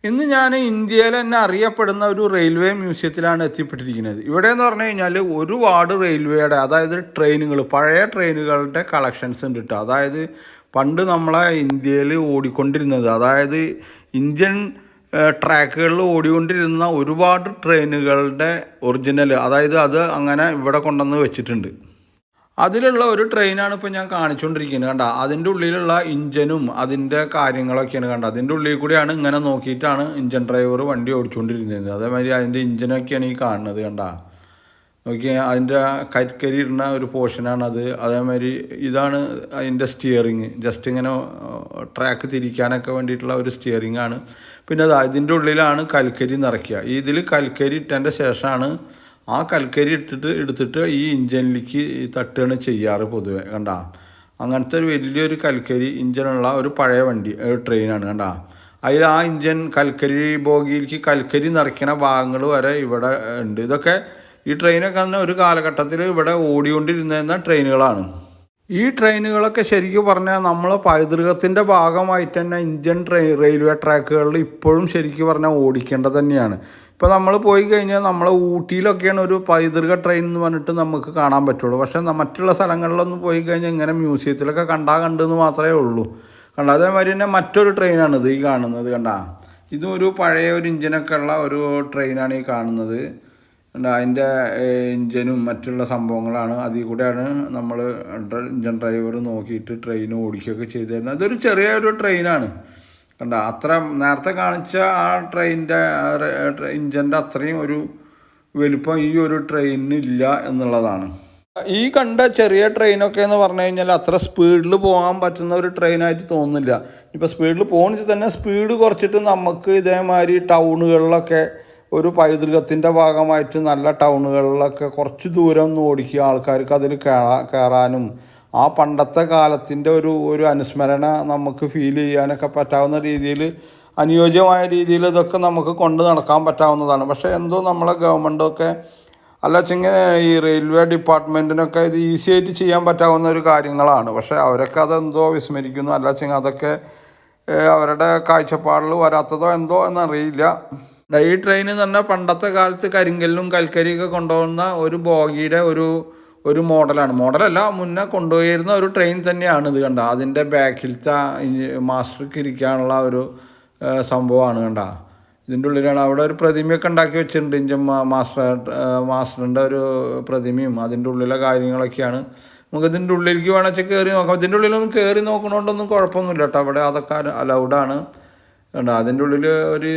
ഇന്ന് ഞാൻ ഇന്ത്യയിൽ തന്നെ അറിയപ്പെടുന്ന ഒരു റെയിൽവേ മ്യൂസിയത്തിലാണ് എത്തിപ്പെട്ടിരിക്കുന്നത്. ഇവിടെ എന്ന് പറഞ്ഞു കഴിഞ്ഞാൽ ഒരുപാട് റെയിൽവേയുടെ, അതായത് ട്രെയിനുകൾ, പഴയ ട്രെയിനുകളുടെ കളക്ഷൻസ് ഉണ്ട് കേട്ടോ. അതായത് പണ്ട് നമ്മളെ ഇന്ത്യയിൽ ഓടിക്കൊണ്ടിരുന്നത്, അതായത് ഇന്ത്യൻ ട്രാക്കുകളിൽ ഓടിക്കൊണ്ടിരുന്ന ഒരുപാട് ട്രെയിനുകളുടെ ഒറിജിനൽ, അതായത് അത് അങ്ങനെ ഇവിടെ കൊണ്ടുവന്ന് വെച്ചിട്ടുണ്ട്. അതിലുള്ള ഒരു ട്രെയിനാണ് ഇപ്പോൾ ഞാൻ കാണിച്ചുകൊണ്ടിരിക്കുന്നത്. കണ്ട, അതിൻ്റെ ഉള്ളിലുള്ള ഇഞ്ചനും അതിൻ്റെ കാര്യങ്ങളൊക്കെയാണ് കണ്ട. അതിൻ്റെ ഉള്ളിൽ കൂടിയാണ് ഇങ്ങനെ നോക്കിയിട്ടാണ് ഇഞ്ചൻ ഡ്രൈവർ വണ്ടി ഓടിച്ചുകൊണ്ടിരുന്നത്. അതേമാതിരി അതിൻ്റെ ഇഞ്ചനൊക്കെയാണ് ഈ കാണുന്നത്. കണ്ട, നോക്കി, അതിൻ്റെ കരിക്കരി ഇടുന്ന ഒരു പോർഷനാണത്. അതേമാതിരി ഇതാണ് അതിൻ്റെ സ്റ്റിയറിങ്, ജസ്റ്റ് ഇങ്ങനെ ട്രാക്ക് തിരിക്കാനൊക്കെ വേണ്ടിയിട്ടുള്ള ഒരു സ്റ്റിയറിംഗ് ആണ്. പിന്നെ അത് ഇതിൻ്റെ ഉള്ളിലാണ് കൽക്കരി നിറയ്ക്കുക. ഇതിൽ കൽക്കരി ഇട്ടതിൻ്റെ ശേഷമാണ് ആ കൽക്കരി എടുത്തിട്ട് ഈ ഇഞ്ചനിലേക്ക് തട്ടുകയാണ് ചെയ്യാറ് പൊതുവെ. കണ്ട, അങ്ങനത്തെ ഒരു വലിയൊരു കൽക്കരി ഇഞ്ചനുള്ള ഒരു പഴയ വണ്ടി, ട്രെയിനാണ്. കണ്ട, അതിൽ ആ ഇഞ്ചൻ കൽക്കരി ബോഗിയിലേക്ക് കൽക്കരി നിറയ്ക്കുന്ന ഭാഗങ്ങൾ വരെ ഇവിടെ ഉണ്ട്. ഇതൊക്കെ ഈ ട്രെയിനൊക്കെ തന്നെ ഒരു കാലഘട്ടത്തിൽ ഇവിടെ ഓടിക്കൊണ്ടിരുന്ന ട്രെയിനുകളാണ്. ഈ ട്രെയിനുകളൊക്കെ ശരിക്കും പറഞ്ഞാൽ നമ്മൾ പൈതൃകത്തിൻ്റെ ഭാഗമായിട്ട് തന്നെ ഇന്ത്യൻ റെയിൽവേ ട്രാക്കുകളിൽ ഇപ്പോഴും ശരിക്കും പറഞ്ഞാൽ ഓടിക്കേണ്ടത് തന്നെയാണ്. ഇപ്പോൾ നമ്മൾ പോയി കഴിഞ്ഞാൽ നമ്മളെ ഊട്ടിയിലൊക്കെയാണ് ഒരു പൈതൃക ട്രെയിൻ എന്ന് പറഞ്ഞിട്ട് നമുക്ക് കാണാൻ പറ്റുള്ളൂ. പക്ഷേ മറ്റുള്ള സ്ഥലങ്ങളിലൊന്നും പോയി കഴിഞ്ഞാൽ ഇങ്ങനെ മ്യൂസിയത്തിലൊക്കെ കണ്ടെന്ന് മാത്രമേ ഉള്ളൂ. കണ്ട, അതേമാതിരി തന്നെ മറ്റൊരു ട്രെയിനാണിത് ഈ കാണുന്നത്. കണ്ട, ഇതും ഒരു പഴയ ഒരു ഇഞ്ചിനൊക്കെ ഉള്ള ഒരു ട്രെയിനാണ് ഈ കാണുന്നത്. അതിൻ്റെ ഇഞ്ചനും മറ്റുള്ള സംഭവങ്ങളാണ്. അതിൽ കൂടെയാണ് നമ്മൾ ഇഞ്ചൻ ഡ്രൈവർ നോക്കിയിട്ട് ട്രെയിൻ ഓടിക്കുകയൊക്കെ ചെയ്തു തരുന്നത്. അതൊരു ചെറിയൊരു ട്രെയിനാണ്. കണ്ട, അത്ര നേരത്തെ കാണിച്ച ആ ട്രെയിനിൻ്റെ ഇഞ്ചൻ്റെ അത്രയും ഒരു വലുപ്പം ഈ ഒരു ട്രെയിനിന് ഇല്ല എന്നുള്ളതാണ്. ഈ കണ്ട ചെറിയ ട്രെയിനൊക്കെ എന്ന് പറഞ്ഞു കഴിഞ്ഞാൽ അത്ര സ്പീഡിൽ പോകാൻ പറ്റുന്ന ഒരു ട്രെയിനായിട്ട് തോന്നുന്നില്ല. ഇപ്പോൾ സ്പീഡിൽ പോകുന്നത് തന്നെ സ്പീഡ് കുറച്ചിട്ട് നമുക്ക് ഇതേമാതിരി ടൗണുകളിലൊക്കെ ഒരു പൈതൃകത്തിൻ്റെ ഭാഗമായിട്ട് നല്ല ടൗണുകളിലൊക്കെ കുറച്ച് ദൂരം ഒന്ന് ഓടിക്കുക, ആൾക്കാർക്ക് അതിൽ കയറാനും ആ പണ്ടത്തെ കാലത്തിൻ്റെ ഒരു അനുസ്മരണ നമുക്ക് ഫീൽ ചെയ്യാനൊക്കെ പറ്റാവുന്ന രീതിയിൽ, അനുയോജ്യമായ രീതിയിൽ ഇതൊക്കെ നമുക്ക് കൊണ്ട് നടക്കാൻ പറ്റാവുന്നതാണ്. പക്ഷേ എന്തോ നമ്മളെ ഗവൺമെൻറ്റൊക്കെ അല്ലച്ചെങ്കിൽ ഈ റെയിൽവേ ഡിപ്പാർട്ട്മെൻറ്റിനൊക്കെ ഇത് ഈസി ആയിട്ട് ചെയ്യാൻ പറ്റാവുന്ന ഒരു കാര്യങ്ങളാണ്. പക്ഷേ അവരൊക്കെ അതെന്തോ വിസ്മരിക്കുന്നു. അല്ലച്ചെങ്കിൽ അതൊക്കെ അവരുടെ കാഴ്ചപ്പാടിൽ വരാത്തതോ എന്തോ എന്നറിയില്ല. ഈ ട്രെയിന് തന്നെ പണ്ടത്തെ കാലത്ത് കരിങ്കല്ലും കൽക്കരിയൊക്കെ കൊണ്ടുപോകുന്ന ഒരു ബോഗിയുടെ ഒരു മോഡലല്ല, മുന്നേ കൊണ്ടുപോയിരുന്ന ഒരു ട്രെയിൻ തന്നെയാണ് ഇത്. കണ്ട, അതിൻ്റെ ബാക്കിലത്തെ മാസ്റ്റർക്ക് ഇരിക്കാനുള്ള ഒരു സംഭവമാണ്. കണ്ട, ഇതിൻ്റെ ഉള്ളിലാണ് അവിടെ ഒരു പ്രതിമയൊക്കെ ഉണ്ടാക്കി വെച്ചിട്ടുണ്ട്. ഇഞ്ചൻ മാസ്റ്ററിൻ്റെ ഒരു പ്രതിമയും അതിൻ്റെ ഉള്ളിലെ കാര്യങ്ങളൊക്കെയാണ്. നമുക്ക് ഇതിൻ്റെ ഉള്ളിലേക്ക് വേണമെങ്കിൽ കയറി നോക്കാം. ഇതിൻ്റെ ഉള്ളിലൊന്നും കയറി നോക്കണോണ്ടൊന്നും കുഴപ്പമൊന്നുമില്ല കേട്ടോ. അവിടെ അതൊക്കെ അലൗഡാണ്. കണ്ടോ, അതിൻ്റെ ഉള്ളിൽ ഒരു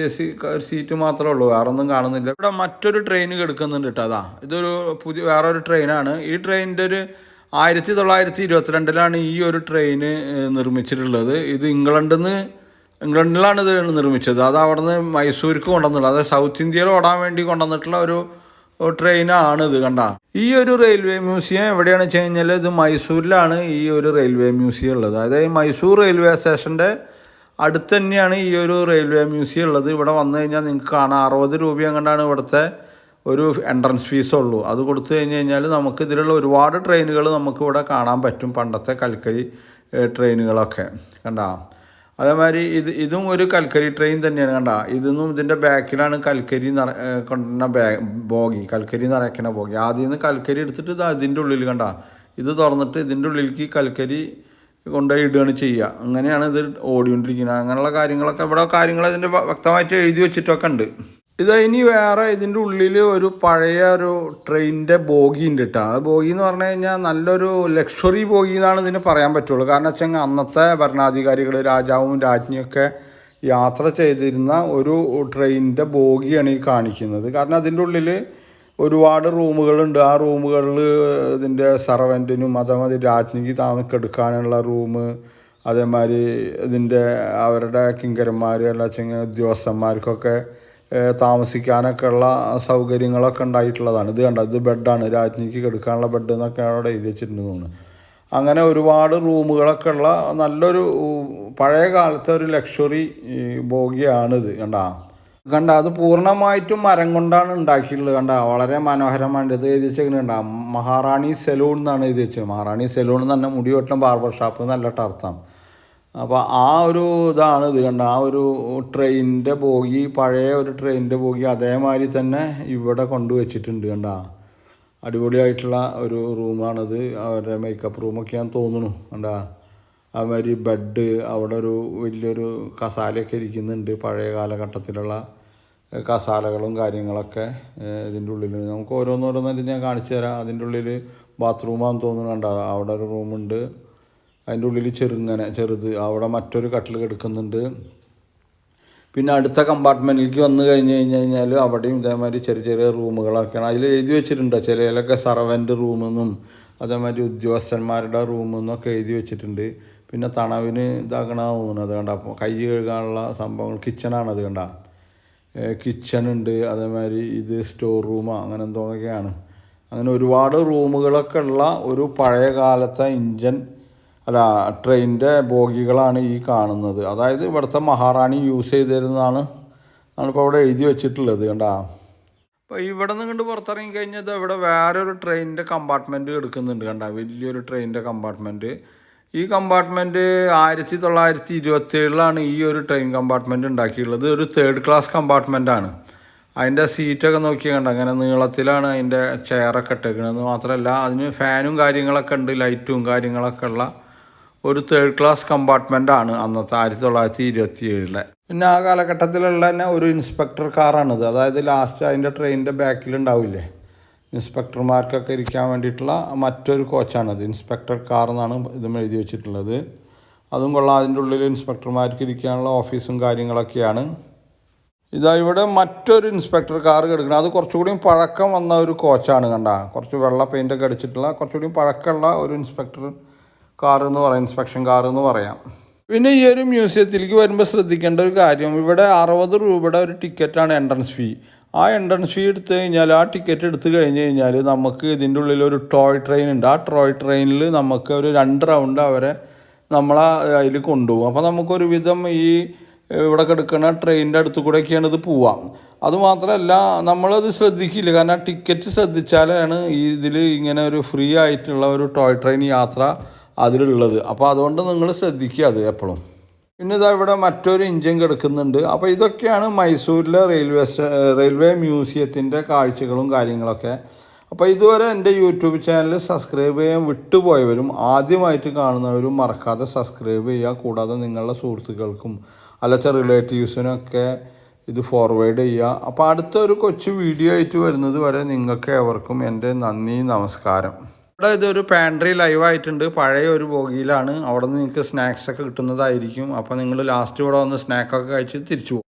സീറ്റ് മാത്രമേ ഉള്ളൂ, വേറെ ഒന്നും കാണുന്നില്ല. ഇവിടെ മറ്റൊരു ട്രെയിൻ കിടക്കുന്നുണ്ട് കേട്ടോ. അതാ, ഇതൊരു വേറൊരു ട്രെയിനാണ്. ഈ ട്രെയിനിൻ്റെ ഒരു 1922 ഈ ഒരു ട്രെയിന് നിർമ്മിച്ചിട്ടുള്ളത്. ഇത് ഇംഗ്ലണ്ടിലാണ് ഇത് നിർമ്മിച്ചത്. അത് അവിടെ നിന്ന് മൈസൂർക്ക് കൊണ്ടുവന്നിട്ടുള്ളത്, അതായത് സൗത്ത് ഇന്ത്യയിൽ ഓടാൻ വേണ്ടി കൊണ്ടുവന്നിട്ടുള്ള ഒരു ട്രെയിനാണ് ഇത്. കണ്ട, ഈ ഒരു റെയിൽവേ മ്യൂസിയം എവിടെയാണെന്ന് വെച്ച് കഴിഞ്ഞാൽ ഇത് മൈസൂരിലാണ് ഈ ഒരു റെയിൽവേ മ്യൂസിയം ഉള്ളത്. അതായത് മൈസൂർ റെയിൽവേ സ്റ്റേഷൻ്റെ അടുത്ത് തന്നെയാണ് ഈ ഒരു റെയിൽവേ മ്യൂസിയം ഉള്ളത്. ഇവിടെ വന്നു കഴിഞ്ഞാൽ നിങ്ങൾക്ക് കാണാം, 60 രൂപ എങ്ങാണ്ടാണ് ഇവിടുത്തെ ഒരു എൻട്രൻസ് ഫീസുള്ളൂ. അത് കൊടുത്തു കഴിഞ്ഞാൽ നമുക്ക് ഇതിലുള്ള ഒരുപാട് ട്രെയിനുകൾ നമുക്ക് ഇവിടെ കാണാൻ പറ്റും, പണ്ടത്തെ കൽക്കരി ട്രെയിനുകളൊക്കെ. കണ്ട, അതേമാതിരി ഇതും ഒരു കൽക്കരി ട്രെയിൻ തന്നെയാണ്. കണ്ട, ഇതിൻ്റെ ബാക്കിലാണ് കൽക്കരി കൊണ്ടുവന്ന ബോഗി, കൽക്കരി നിറയ്ക്കുന്ന ബോഗി. ആദ്യം നിന്ന് കൽക്കരി എടുത്തിട്ട് ഇത് അതിൻ്റെ ഉള്ളിൽ, കണ്ട, ഇത് തുറന്നിട്ട് ഇതിൻ്റെ ഉള്ളിലേക്ക് കൽക്കരി കൊണ്ടുപോയി ഇടുകയാണ് ചെയ്യുക. അങ്ങനെയാണ് ഇത് ഓടിക്കൊണ്ടിരിക്കുന്നത്. അങ്ങനെയുള്ള കാര്യങ്ങളൊക്കെ ഇവിടെ ഇതിൻ്റെ വ്യക്തമായിട്ട് എഴുതി വെച്ചിട്ടൊക്കെ ഉണ്ട്. ഇത് ഇനി വേറെ ഇതിൻ്റെ ഉള്ളിൽ ഒരു പഴയ ഒരു ട്രെയിനിൻ്റെ ബോഗി ഉണ്ട് കേട്ടോ. ആ ബോഗി എന്ന് പറഞ്ഞു കഴിഞ്ഞാൽ നല്ലൊരു ലക്ഷറി ബോഗി എന്നാണ് ഇതിന് പറയാൻ പറ്റുള്ളൂ. കാരണം വെച്ചാൽ അന്നത്തെ ഭരണാധികാരികൾ, രാജാവും രാജ്ഞിയൊക്കെ യാത്ര ചെയ്തിരുന്ന ഒരു ട്രെയിനിൻ്റെ ബോഗിയാണ് ഈ കാണിക്കുന്നത്. കാരണം അതിൻ്റെ ഉള്ളിൽ ഒരുപാട് റൂമുകളുണ്ട്. ആ റൂമുകളിൽ ഇതിൻ്റെ സർവൻറ്റിനും അതേമാതിരി രാജ്ഞിക്ക് താമസിക്കെടുക്കാനുള്ള റൂം, അതേമാതിരി ഇതിൻ്റെ അവരുടെ കിങ്കരന്മാർ അല്ലാച്ചെങ്കിൽ ഉദ്യോഗസ്ഥന്മാർക്കൊക്കെ താമസിക്കാനൊക്കെ ഉള്ള സൗകര്യങ്ങളൊക്കെ ഉണ്ടായിട്ടുള്ളതാണ്. ഇത് കണ്ട, ഇത് ബെഡാണ്, രാജ്ഞിക്ക് കിടക്കാനുള്ള ബെഡ് എന്നൊക്കെ അവിടെ എഴുതി വെച്ചിട്ടുണ്ട് തോന്നുന്നു. അങ്ങനെ ഒരുപാട് റൂമുകളൊക്കെ ഉള്ള നല്ലൊരു പഴയ കാലത്തെ ഒരു ലക്ഷറി ബോഗിയാണിത്. കണ്ട, അത് പൂർണ്ണമായിട്ടും മരം കൊണ്ടാണ് ഉണ്ടാക്കിയിട്ടുള്ളത്. കണ്ട, വളരെ മനോഹരമാണ്. ഇത് എഴുതി വെച്ചേക്കുന്നത് കണ്ട, മഹാറാണി സെലൂൺ എന്നാണ് എഴുതി വെച്ചത്. മഹാറാണി സെലൂൺ എന്ന് പറഞ്ഞാൽ മുടി വെട്ടണം ബാർബർ ഷാപ്പ് എന്നല്ല അർത്ഥം. അപ്പോൾ ആ ഒരു ഇതാണ് ഇത് കണ്ട, ആ ഒരു ട്രെയിനിൻ്റെ ബോഗി, പഴയ ഒരു ട്രെയിനിൻ്റെ ബോഗി അതേമാതിരി തന്നെ ഇവിടെ കൊണ്ടുവച്ചിട്ടുണ്ട് കണ്ട. അടിപൊളിയായിട്ടുള്ള ഒരു റൂമാണിത്. അവരുടെ മേക്കപ്പ് റൂമൊക്കെയാണെന്ന് തോന്നുന്നു കണ്ട. അതുമാതിരി ബെഡ്, അവിടെ ഒരു വലിയൊരു കസാലയൊക്കെ ഇരിക്കുന്നുണ്ട്, പഴയ കാലഘട്ടത്തിലുള്ള കസാലകളും കാര്യങ്ങളൊക്കെ ഇതിൻ്റെ ഉള്ളിൽ. നമുക്ക് ഓരോന്നോരോന്നായിട്ട് ഞാൻ കാണിച്ചു തരാം. അതിൻ്റെ ഉള്ളിൽ ബാത്റൂമാണെന്ന് തോന്നുന്നു കണ്ട. അവിടെ ഒരു റൂമുണ്ട്, അതിൻ്റെ ഉള്ളിൽ ചെറുത് അവിടെ മറ്റൊരു കട്ടിൽ കിടക്കുന്നുണ്ട്. പിന്നെ അടുത്ത കമ്പാർട്ട്മെൻറ്റിലേക്ക് വന്നു കഴിഞ്ഞാൽ അവിടെയും ഇതേമാതിരി ചെറിയ ചെറിയ റൂമുകളൊക്കെയാണ്. അതിൽ എഴുതി വെച്ചിട്ടുണ്ട് ചിലയിലൊക്കെ സർവൻ്റ് റൂമെന്നും അതേമാതിരി ഉദ്യോഗസ്ഥന്മാരുടെ റൂമെന്നൊക്കെ എഴുതി വെച്ചിട്ടുണ്ട്. പിന്നെ തണവിന് ഇതാക്കണ തോന്നുന്നത് കണ്ട, അപ്പോൾ കൈ കഴുകാനുള്ള സംഭവങ്ങൾ, കിച്ചണാണത് കണ്ട. കിച്ചണുണ്ട്, അതേമാതിരി ഇത് സ്റ്റോർ റൂമോ അങ്ങനെ എന്തൊക്കെയാണ്. അങ്ങനെ ഒരുപാട് റൂമുകളൊക്കെ ഉള്ള ഒരു പഴയ കാലത്തെ ട്രെയിനിൻ്റെ ബോഗികളാണ് ഈ കാണുന്നത്. അതായത് ഇവിടുത്തെ മഹാറാണി യൂസ് ചെയ്തിരുന്നതാണ് ഇപ്പോൾ അവിടെ എഴുതി വെച്ചിട്ടുള്ളത് കണ്ട. അപ്പോൾ ഇവിടെ നിന്ന് കണ്ട് പുറത്തിറങ്ങി കഴിഞ്ഞത് ഇവിടെ വേറൊരു ട്രെയിനിൻ്റെ കമ്പാർട്ട്മെൻറ്റ് എടുക്കുന്നുണ്ട് കണ്ട, വലിയൊരു ട്രെയിനിൻ്റെ കമ്പാർട്ട്മെൻറ്റ്. ഈ കമ്പാർട്ട്മെൻറ്റ് 1927 ഈ ഒരു ട്രെയിൻ കമ്പാർട്ട്മെൻറ്റ് ഉണ്ടാക്കിയിട്ടുള്ളത്. ഒരു 3rd ക്ലാസ് കമ്പാർട്ട്മെൻറ്റാണ്. അതിൻ്റെ സീറ്റൊക്കെ നോക്കി കണ്ട, അങ്ങനെ നീളത്തിലാണ് അതിൻ്റെ ചെയറൊക്കെ ഇട്ടേക്കുന്നത്. മാത്രമല്ല അതിന് ഫാനും കാര്യങ്ങളൊക്കെ ഉണ്ട്, ലൈറ്റും കാര്യങ്ങളൊക്കെ ഉള്ള ഒരു 3rd ക്ലാസ് കമ്പാർട്ട്മെൻറ്റാണ് അന്നത്തെ 1927. പിന്നെ ആ കാലഘട്ടത്തിലുള്ള തന്നെ ഒരു ഇൻസ്പെക്ടർ കാറാണിത്. അതായത് ലാസ്റ്റ് അതിൻ്റെ ട്രെയിനിൻ്റെ ബാക്കിലുണ്ടാവില്ലേ, ഇൻസ്പെക്ടർമാർക്കൊക്കെ ഇരിക്കാൻ വേണ്ടിയിട്ടുള്ള മറ്റൊരു കോച്ചാണത്. ഇൻസ്പെക്ടർ കാർ എന്നാണ് ഇതും എഴുതി വെച്ചിട്ടുള്ളത്. അതും കൊള്ളാം. അതിൻ്റെ ഉള്ളിൽ ഇൻസ്പെക്ടർമാർക്ക് ഇരിക്കാനുള്ള ഓഫീസും കാര്യങ്ങളൊക്കെയാണ്. ഇവിടെ മറ്റൊരു ഇൻസ്പെക്ടർ കാർ കിടക്കുന്നത്, അത് കുറച്ചുകൂടി പഴക്കം വന്ന ഒരു കോച്ചാണ് കണ്ട. കുറച്ച് വെള്ള പെയിൻ്റൊക്കെ അടിച്ചിട്ടുള്ള കുറച്ചുകൂടി പഴക്കമുള്ള ഒരു ഇൻസ്പെക്ടർ കാർ എന്ന് പറയാം, ഇൻസ്പെക്ഷൻ കാർ എന്ന് പറയാം. പിന്നെ ഈ ഒരു മ്യൂസിയത്തിലേക്ക് വരുമ്പോൾ ശ്രദ്ധിക്കേണ്ട ഒരു കാര്യം, ഇവിടെ 60 രൂപയുടെ ഒരു ടിക്കറ്റാണ് എൻട്രൻസ് ഫീ. ആ എൻട്രൻസ് ഫീ എടുത്തു കഴിഞ്ഞാൽ, ആ ടിക്കറ്റ് എടുത്തു കഴിഞ്ഞാൽ നമുക്ക് ഇതിൻ്റെ ഉള്ളിൽ ഒരു ടോയ് ട്രെയിൻ ഉണ്ട്. ആ ടോയ് ട്രെയിനിൽ നമുക്ക് ഒരു 2 റൗണ്ട് അവരെ നമ്മളെ അതിൽ കൊണ്ടുപോകും. അപ്പോൾ നമുക്കൊരു വിധം ഈ ഇവിടെ കിടക്കുന്ന ട്രെയിനിൻ്റെ അടുത്ത് കൂടെയൊക്കെയാണ് ഇത് പോവാം. അതുമാത്രമല്ല നമ്മളത് ശ്രദ്ധിക്കില്ല, കാരണം ടിക്കറ്റ് ശ്രദ്ധിച്ചാലാണ് ഇതിൽ ഇങ്ങനെ ഒരു ഫ്രീ ആയിട്ടുള്ള ഒരു ടോയ് ട്രെയിൻ യാത്ര അതിലുള്ളത്. അപ്പോൾ അതുകൊണ്ട് നിങ്ങൾ ശ്രദ്ധിക്കുക അത് എപ്പോഴും. പിന്നെ ഇവിടെ മറ്റൊരു എഞ്ചിൻ കിടക്കുന്നുണ്ട്. അപ്പോൾ ഇതൊക്കെയാണ് മൈസൂരിലെ റെയിൽവേ മ്യൂസിയത്തിൻ്റെ കാഴ്ചകളും കാര്യങ്ങളൊക്കെ. അപ്പോൾ ഇതുവരെ എൻ്റെ യൂട്യൂബ് ചാനൽ സബ്സ്ക്രൈബ് ചെയ്യാൻ വിട്ടുപോയവരും ആദ്യമായിട്ട് കാണുന്നവരും മറക്കാതെ സബ്സ്ക്രൈബ് ചെയ്യുക. കൂടാതെ നിങ്ങളുടെ സുഹൃത്തുക്കൾക്കും റിലേറ്റീവ്സിനൊക്കെ ഇത് ഫോർവേഡ് ചെയ്യുക. അപ്പോൾ അടുത്തൊരു കൊച്ചു വീഡിയോ ആയിട്ട് വരുന്നത് വരെ നിങ്ങൾക്ക് ഏവർക്കും എൻ്റെ നന്ദി, നമസ്കാരം. ഇവിടെ ഇതൊരു പാൻട്രി ലൈവായിട്ടുണ്ട്, പഴയ ഒരു ബോഗിയിലാണ്. അവിടെ നിന്ന് നിങ്ങൾക്ക് സ്നാക്സൊക്കെ കിട്ടുന്നതായിരിക്കും. അപ്പോൾ നിങ്ങൾ ലാസ്റ്റ് ഇവിടെ വന്ന് സ്നാക്കൊക്കെ കഴിച്ച് തിരിച്ചു പോകും.